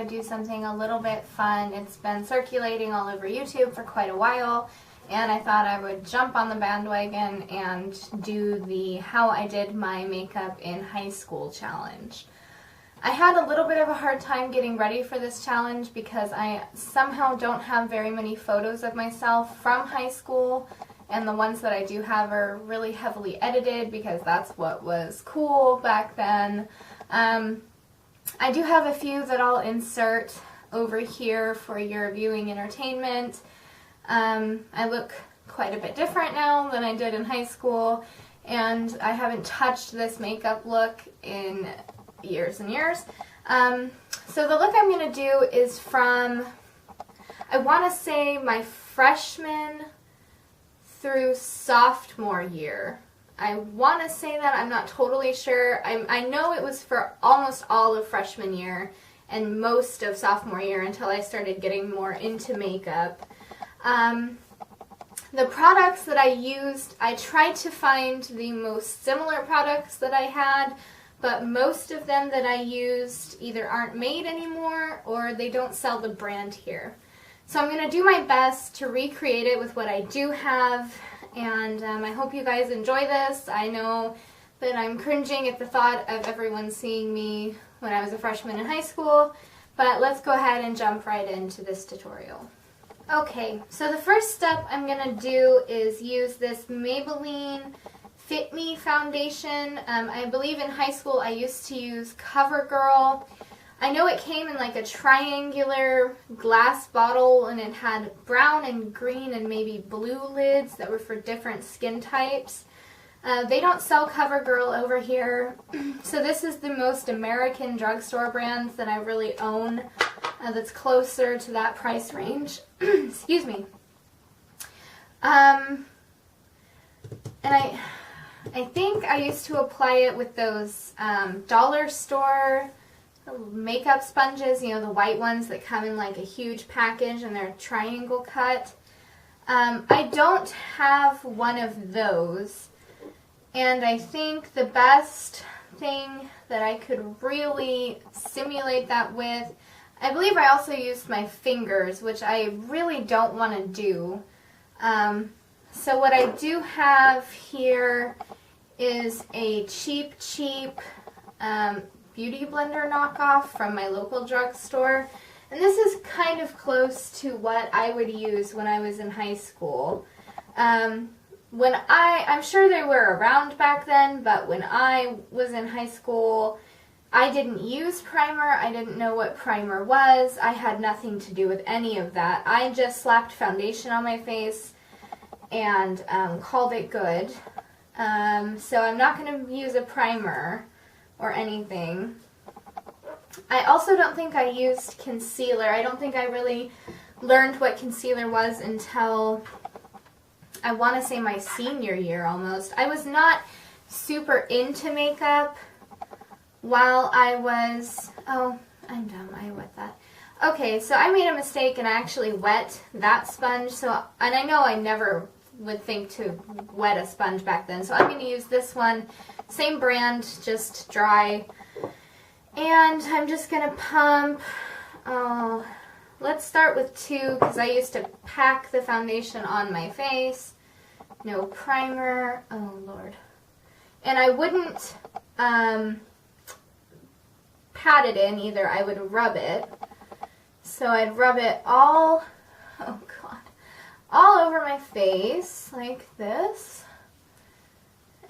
I'd do something a little bit fun. It's been circulating all over YouTube for quite a while, and I thought I would jump on the bandwagon and do the How I Did My Makeup in High School challenge. I had a little bit of a hard time getting ready for this challenge because I somehow don't have very many photos of myself from high school, and the ones that I do have are really heavily edited because that's what was cool back then. I do have a few that I'll insert over here for your viewing entertainment. I look quite a bit different now than I did in high school, and I haven't touched this makeup look in years and years. So the look I'm going to do is from, I want to say, my freshman through sophomore year. I want to say that, I'm not totally sure. I know it was for almost all of freshman year and most of sophomore year until I started getting more into makeup. The products that I used, I tried to find the most similar products that I had, but most of them that I used either aren't made anymore or they don't sell the brand here. So I'm going to do my best to recreate it with what I do have, and I hope you guys enjoy this. I know that I'm cringing at the thought of everyone seeing me when I was a freshman in high school, but let's go ahead and jump right into this tutorial. Okay, so the first step I'm going to do is use this Maybelline Fit Me foundation. I believe in high school I used to use CoverGirl. I know it came in like a triangular glass bottle, and it had brown and green and maybe blue lids that were for different skin types. They don't sell CoverGirl over here, so this is the most American drugstore brand that I really own that's closer to that price range. Excuse me. And I think I used to apply it with those dollar store makeup sponges, you know, the white ones that come in like a huge package and they're triangle cut. I don't have one of those, and I think the best thing that I could really simulate that with, I believe I also used my fingers, which I really don't want to do. So what I do have here is a cheap beauty blender knockoff from my local drugstore. And this is kind of close to what I would use when I was in high school. I'm sure they were around back then, but when I was in high school, I didn't use primer. I didn't know what primer was. I had nothing to do with any of that. I just slapped foundation on my face and called it good. So I'm not going to use a primer or anything. I also don't think I used concealer. I don't think I really learned what concealer was until, I want to say, my senior year almost. I was not super into makeup while I was, oh, I'm dumb, I wet that. Okay, so I made a mistake and I actually wet that sponge, and I know I never would think to wet a sponge back then, so I'm going to use this one, same brand, just dry, and I'm just going to pump. Let's start with 2 because I used to pack the foundation on my face. No primer, oh lord, and I wouldn't pat it in either, I would rub it, so I'd rub it all, oh god, all over my face, like this.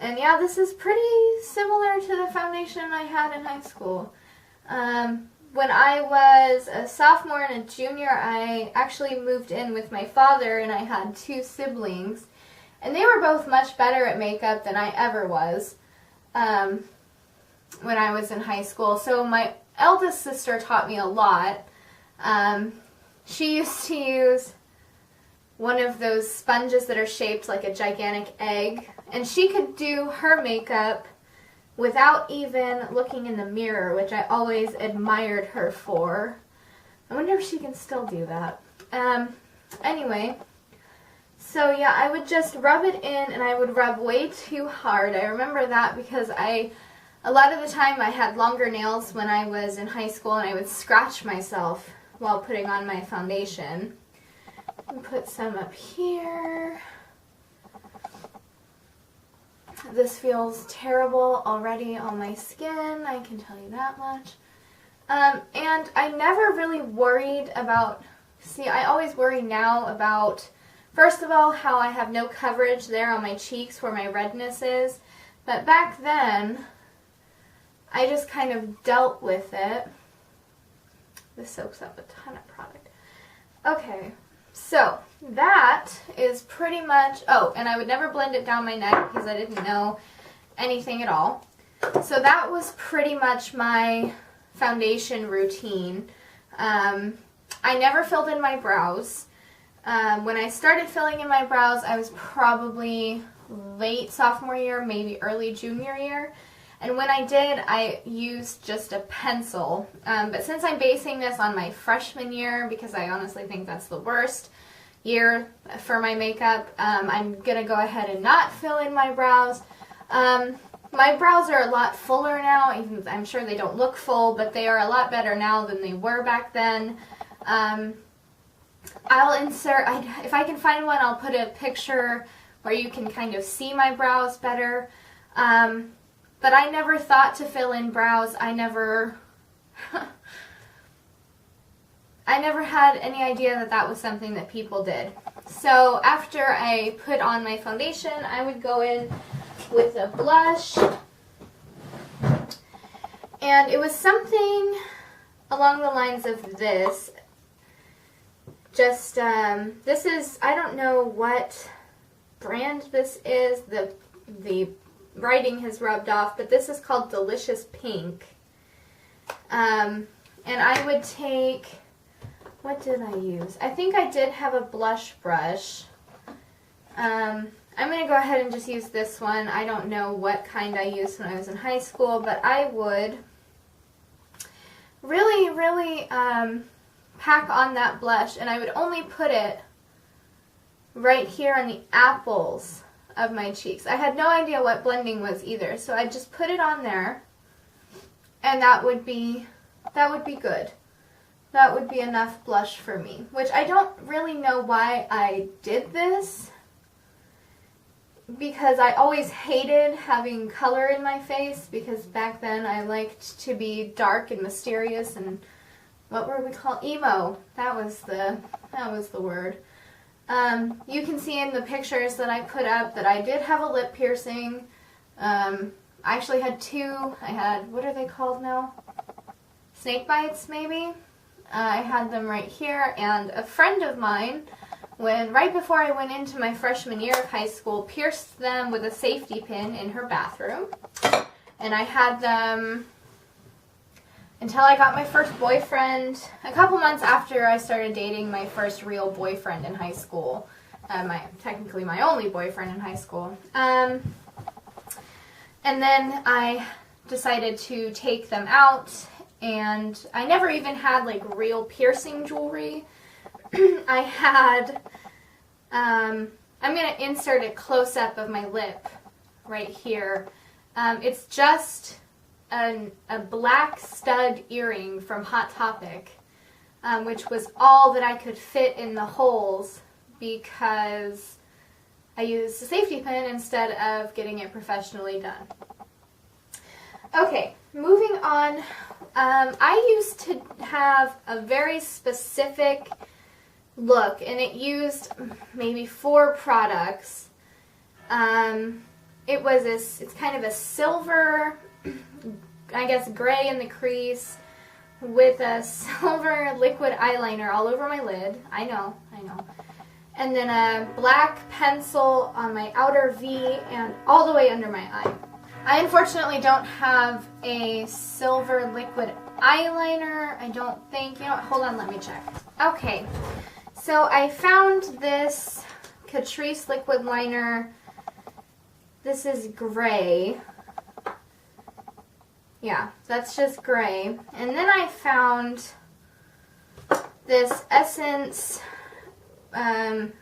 And yeah, this is pretty similar to the foundation I had in high school. When I was a sophomore and a junior, I actually moved in with my father, and I had 2 siblings. And they were both much better at makeup than I ever was when I was in high school. So my eldest sister taught me a lot. She used to use one of those sponges that are shaped like a gigantic egg, and she could do her makeup without even looking in the mirror, which I always admired her for. I wonder if she can still do that. Anyway, so yeah, I would just rub it in, and I would rub way too hard. I remember that because I a lot of the time I had longer nails when I was in high school, and I would scratch myself while putting on my foundation. Put some up here. This feels terrible already on my skin, I can tell you that much. And I never really worried about, I always worry now about, first of all, how I have no coverage there on my cheeks where my redness is. But back then, I just kind of dealt with it. This soaks up a ton of product. Okay, so that is pretty much, oh, and I would never blend it down my neck because I didn't know anything at all. So that was pretty much my foundation routine. I never filled in my brows. When I started filling in my brows, I was probably late sophomore year, maybe early junior year. And when I did, I used just a pencil. But since I'm basing this on my freshman year, because I honestly think that's the worst year for my makeup, I'm going to go ahead and not fill in my brows. My brows are a lot fuller now. Even I'm sure they don't look full, but they are a lot better now than they were back then. I'll insert, if I can find one, I'll put a picture where you can kind of see my brows better. But I never thought to fill in brows. I never had any idea that that was something that people did. So after I put on my foundation, I would go in with a blush. And it was something along the lines of this. Just, this is, I don't know what brand this is. The writing has rubbed off, but this is called Delicious Pink. And I would take, what did I use? I think I did have a blush brush. I'm going to go ahead and just use this one. I don't know what kind I used when I was in high school, but I would really pack on that blush, and I would only put it right here on the apples of my cheeks. I had no idea what blending was either, so I just put it on there, and that would be good. That would be enough blush for me, which I don't really know why I did this, because I always hated having color in my face, because back then I liked to be dark and mysterious, and what were we called? Emo. That was the word. You can see in the pictures that I put up that I did have a lip piercing. I actually had two. I had, what are they called now? Snake bites, maybe? I had them right here, and a friend of mine, right before I went into my freshman year of high school, pierced them with a safety pin in her bathroom. And I had them until I got my first boyfriend, a couple months after I started dating my first real boyfriend in high school. Technically my only boyfriend in high school. And then I decided to take them out, and I never even had like real piercing jewelry. I had, I'm going to insert a close-up of my lip right here. It's just a black stud earring from Hot Topic, which was all that I could fit in the holes because I used a safety pin instead of getting it professionally done. Okay, moving on. I used to have a very specific look, and it used maybe 4 products. It's kind of a silver, I guess gray in the crease, with a silver liquid eyeliner all over my lid. I know. And then a black pencil on my outer V and all the way under my eye. I unfortunately don't have a silver liquid eyeliner, I don't think. You know what, hold on, let me check. Okay, so I found this Catrice liquid liner. This is gray. Yeah, that's just gray. And then I found this Essence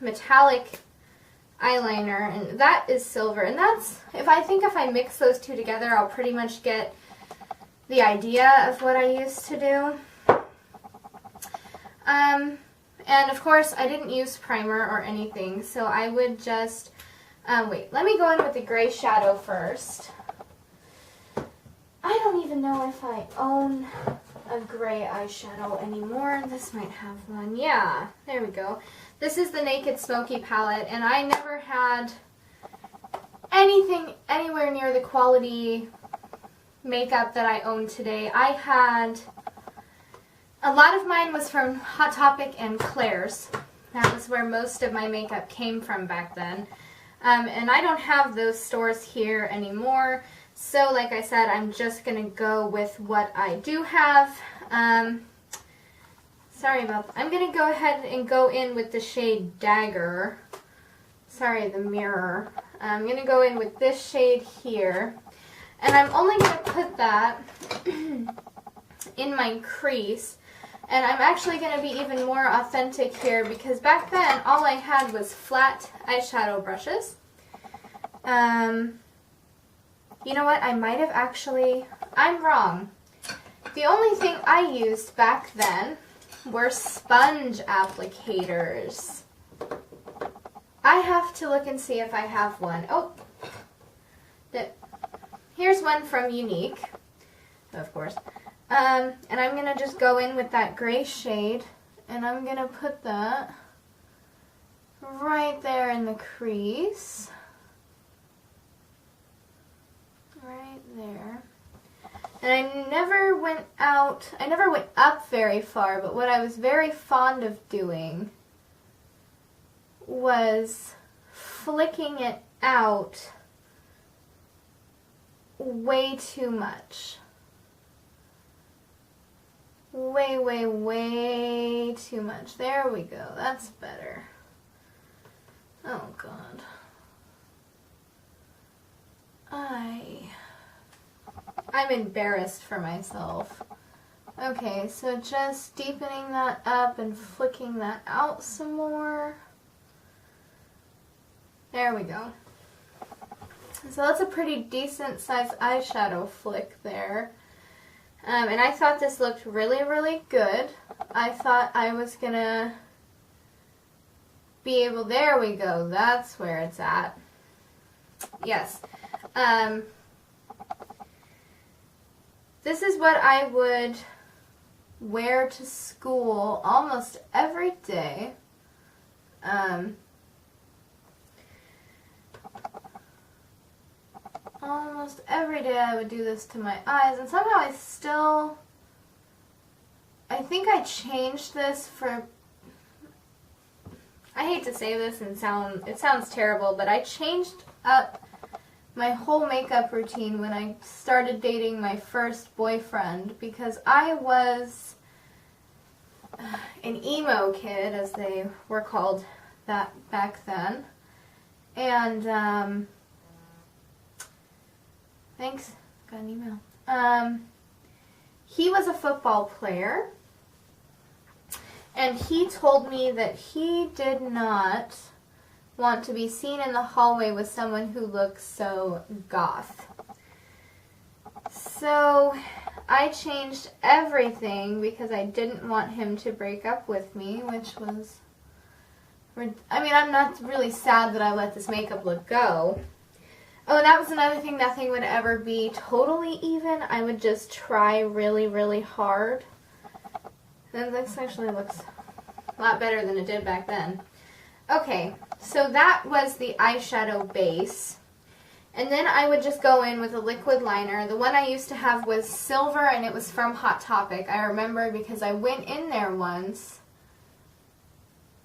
metallic eyeliner, and that is silver. And that's, if I mix those two together, I'll pretty much get the idea of what I used to do. And of course, I didn't use primer or anything, so I would just, wait, let me go in with the gray shadow first. I don't even know if I own a gray eyeshadow anymore. This might have one. Yeah, there we go. This is the Naked Smoky palette, and I never had anything anywhere near the quality makeup that I own today. I had, a lot of mine was from Hot Topic and Claire's. That was where most of my makeup came from back then. And I don't have those stores here anymore. So like I said, I'm just going to go with what I do have. Sorry about that. I'm going to go ahead and go in with the shade Dagger. Sorry, the mirror. I'm going to go in with this shade here. And I'm only going to put that in my crease. And I'm actually going to be even more authentic here because back then all I had was flat eyeshadow brushes. You know what? I might have actually, I'm wrong. The only thing I used back then were sponge applicators. I have to look and see if I have one. Oh, here's one from Unique, of course. And I'm going to just go in with that gray shade, and I'm going to put that right there in the crease. Right there. And I never went up very far, but what I was very fond of doing was flicking it out way too much. Way, way, way too much. There we go. That's better. Oh, God. I'm embarrassed for myself. Okay, so just deepening that up and flicking that out some more. There we go. So that's a pretty decent sized eyeshadow flick there. And I thought this looked really, really good. I thought I was gonna be able, there we go, that's where it's at. Yes. This is what I would wear to school almost every day. Almost every day I would do this to my eyes, and somehow I think I changed this for, I hate to say this and it sounds terrible, but I changed up my whole makeup routine when I started dating my first boyfriend, because I was an emo kid, as they were called that back then, and thanks, got an email. He was a football player, and he told me that he did not want to be seen in the hallway with someone who looks so goth. So I changed everything because I didn't want him to break up with me, which was, I mean, I'm not really sad that I let this makeup look go. Oh, and that was another thing, nothing would ever be totally even. I would just try really, really hard. And this actually looks a lot better than it did back then. Okay, so that was the eyeshadow base. And then I would just go in with a liquid liner. The one I used to have was silver, and it was from Hot Topic. I remember because I went in there once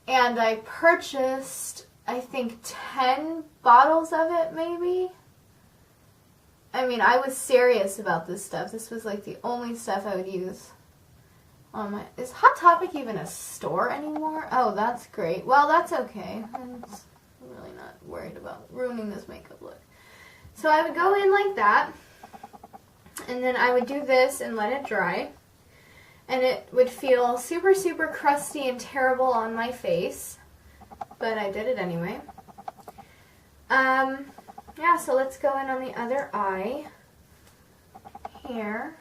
and I purchased, I think, 10 bottles of it, maybe. I mean, I was serious about this stuff. This was like the only stuff I would use on my... Is Hot Topic even a store anymore? Oh, that's great. Well, that's okay. I'm really not worried about ruining this makeup look. So I would go in like that, and then I would do this and let it dry. And it would feel super, super crusty and terrible on my face, but I did it anyway. Yeah, so let's go in on the other eye here.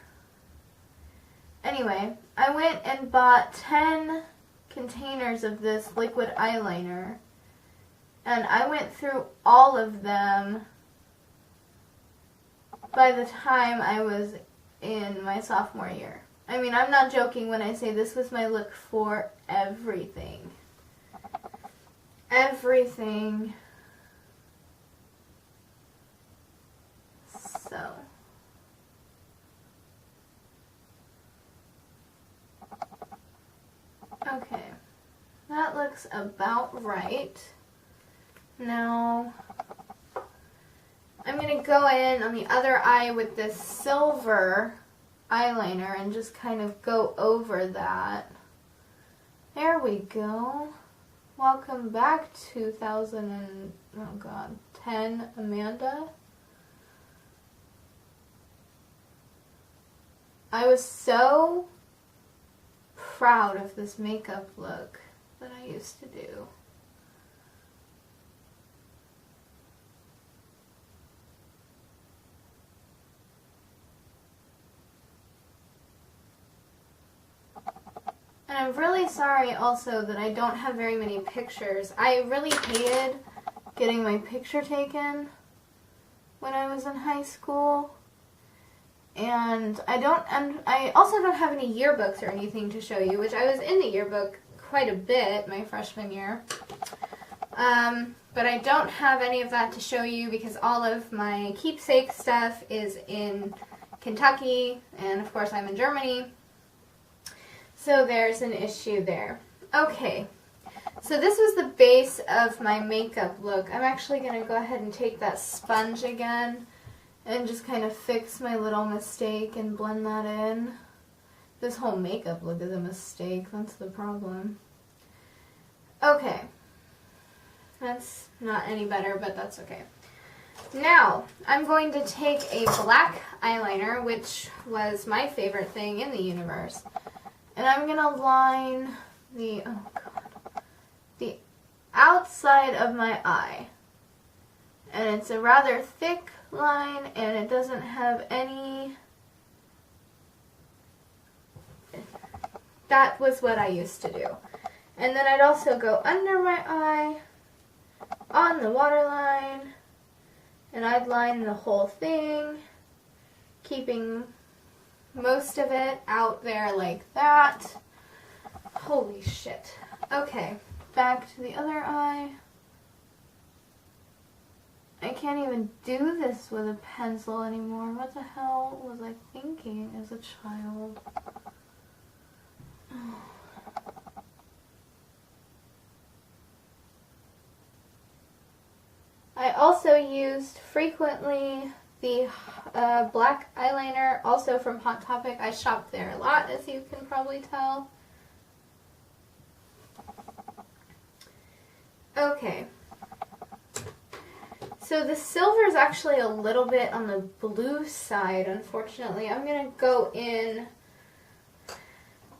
Anyway, I went and bought 10 containers of this liquid eyeliner, and I went through all of them by the time I was in my sophomore year. I mean, I'm not joking when I say this was my look for everything. Everything. So. Okay. That looks about right. Now, I'm going to go in on the other eye with this silver eyeliner and just kind of go over that. There we go. Welcome back, 2010 Amanda. I was so proud of this makeup look that I used to do. And I'm really sorry also that I don't have very many pictures. I really hated getting my picture taken when I was in high school. And I also don't have any yearbooks or anything to show you, which I was in the yearbook quite a bit my freshman year. But I don't have any of that to show you because all of my keepsake stuff is in Kentucky, and of course I'm in Germany. So there's an issue there. Okay, so this was the base of my makeup look. I'm actually going to go ahead and take that sponge again and just kind of fix my little mistake and blend that in. This whole makeup look is a mistake. That's the problem. Okay. That's not any better, but that's okay. Now, I'm going to take a black eyeliner, which was my favorite thing in the universe. And I'm going to line the outside of my eye. And it's a rather thick line, and it doesn't have any... That was what I used to do. And then I'd also go under my eye, on the waterline, and I'd line the whole thing, keeping most of it out there like that. Holy shit. Okay, back to the other eye. I can't even do this with a pencil anymore. What the hell was I thinking as a child? I also used frequently the black eyeliner, also from Hot Topic. I shop there a lot, as you can probably tell. Okay. So the silver is actually a little bit on the blue side, unfortunately. I'm going to go in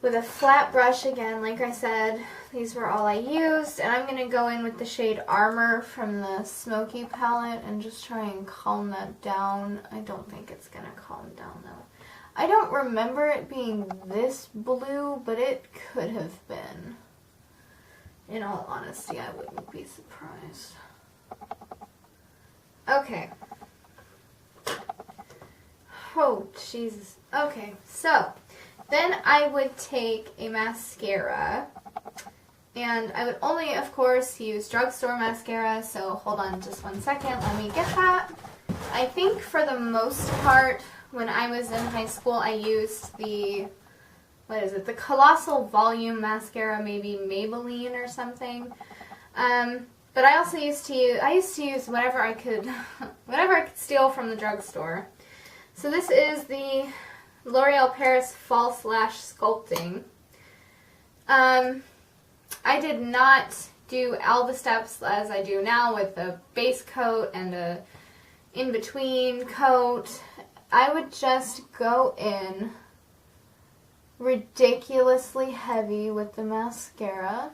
with a flat brush again. Like I said, these were all I used. And I'm going to go in with the shade Armor from the Smoky palette and just try and calm that down. I don't think it's going to calm down, though. I don't remember it being this blue, but it could have been. In all honesty, I wouldn't be surprised. Okay. Oh, Jesus. Okay, so then I would take a mascara, and I would only, of course, use drugstore mascara, so hold on just 1 second. Let me get that. I think for the most part, when I was in high school, I used the, what is it, the Colossal Volume Mascara, maybe Maybelline or something. But I also used to use whatever I could steal from the drugstore. So this is the L'Oreal Paris False Lash Sculpting. I did not do all the steps as I do now with a base coat and a in-between coat. I would just go in ridiculously heavy with the mascara.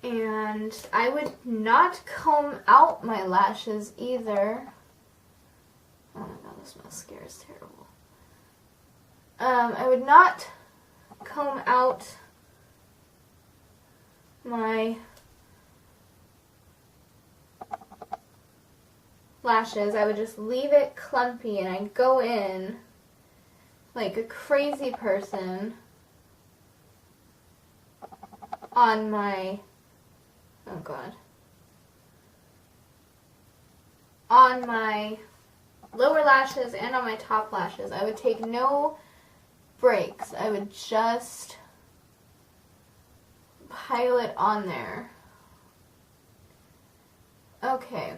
And I would not comb out my lashes either. Oh my god, this mascara is terrible. I would not comb out my lashes. I would just leave it clumpy and I'd go in like a crazy person on my, oh god, on my lower lashes and on my top lashes. I would take no breaks. I would just pile it on there. Okay,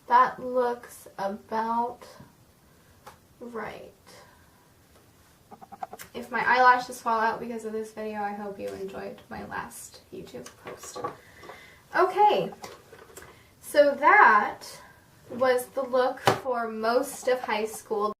that looks about right. If my eyelashes fall out because of this video, I hope you enjoyed my last YouTube post. Okay, so that was the look for most of high school.